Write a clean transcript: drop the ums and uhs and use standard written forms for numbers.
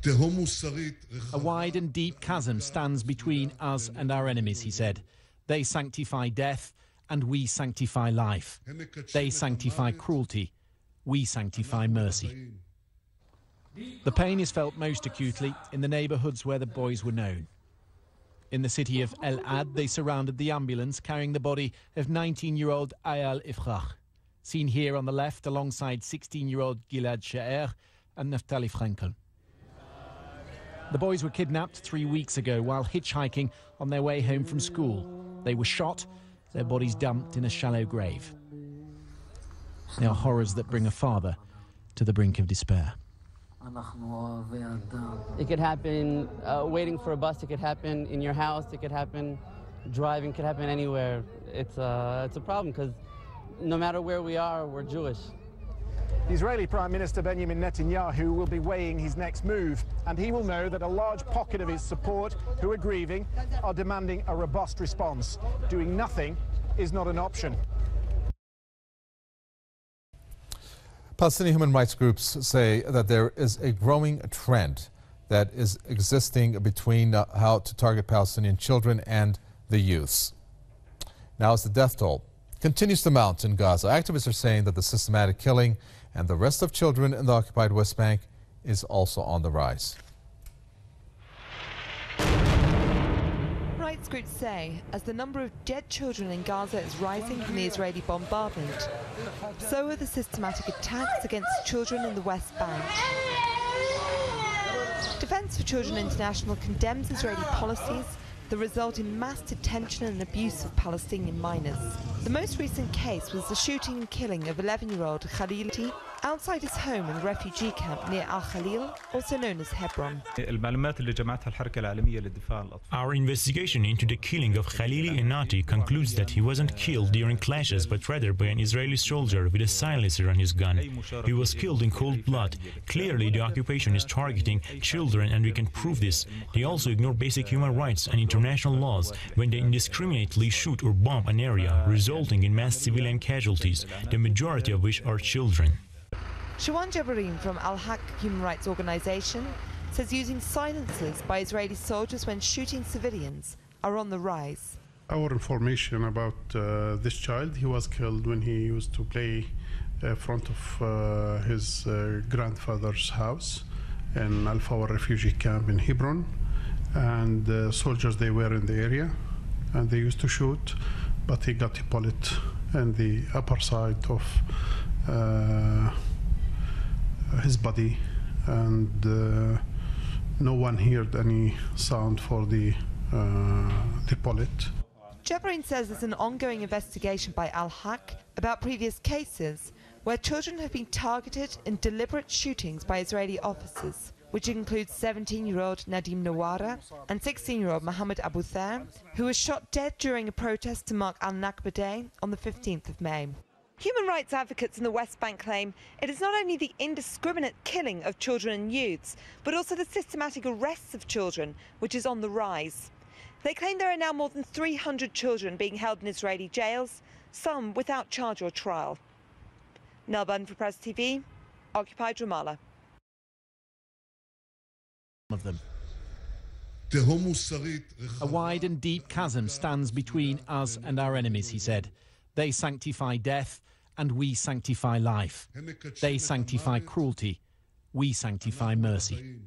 A wide and deep chasm stands between us and our enemies, he said. They sanctify death, and we sanctify life. They sanctify cruelty, we sanctify mercy. The pain is felt most acutely in the neighbourhoods where the boys were known. In the city of El Ad, they surrounded the ambulance carrying the body of 19-year-old Ayal Ifrach, seen here on the left alongside 16-year-old Gilad Sha'er and Naftali Frankel. The boys were kidnapped 3 weeks ago while hitchhiking on their way home from school. They were shot, their bodies dumped in a shallow grave. They are horrors that bring a father to the brink of despair. It could happen waiting for a bus, it could happen in your house, it could happen driving, it could happen anywhere. It's a problem because no matter where we are, we're Jewish. The Israeli Prime Minister Benjamin Netanyahu will be weighing his next move, and he will know that a large pocket of his support, who are grieving, are demanding a robust response. Doing nothing is not an option. Palestinian human rights groups say that there is a growing trend that is existing between how to target Palestinian children and the youths. Now, as the death toll continues to mount in Gaza, activists are saying that the systematic killing and the arrest of children in the occupied West Bank is also on the rise. Rights groups say as the number of dead children in Gaza is rising from the Israeli bombardment, so are the systematic attacks against children in the West Bank. Defence for Children International condemns Israeli policies that result in mass detention and abuse of Palestinian minors. The most recent case was the shooting and killing of 11-year-old Khalil outside his home in the refugee camp near Al-Khalil, also known as Hebron. Our investigation into the killing of Khalili Enati concludes that he wasn't killed during clashes, but rather by an Israeli soldier with a silencer on his gun. He was killed in cold blood. Clearly, the occupation is targeting children, and we can prove this. They also ignore basic human rights and international laws when they indiscriminately shoot or bomb an area, resulting in mass civilian casualties, the majority of which are children. Shawan Jabarin from Al-Haq Human Rights Organization says using silencers by Israeli soldiers when shooting civilians are on the rise. Our information about this child, he was killed when he used to play in front of his grandfather's house in Al-Fawar refugee camp in Hebron, and soldiers, they were in the area and they used to shoot, but he got a bullet in the upper side of his body, and no one heard any sound for the bullet. Jabarin says there's an ongoing investigation by Al-Haq about previous cases where children have been targeted in deliberate shootings by Israeli officers, which includes 17-year-old Nadim Nawara and 16-year-old Mohammed Abu Thair, who was shot dead during a protest to mark Al-Nakba Day on the 15th of May. Human rights advocates in the West Bank claim it is not only the indiscriminate killing of children and youths, but also the systematic arrests of children, which is on the rise. They claim there are now more than 300 children being held in Israeli jails, some without charge or trial. Nelban for Press TV, occupied Ramallah. Of them. A wide and deep chasm stands between us and our enemies, he said. They sanctify death, and we sanctify life. They sanctify cruelty, we sanctify mercy.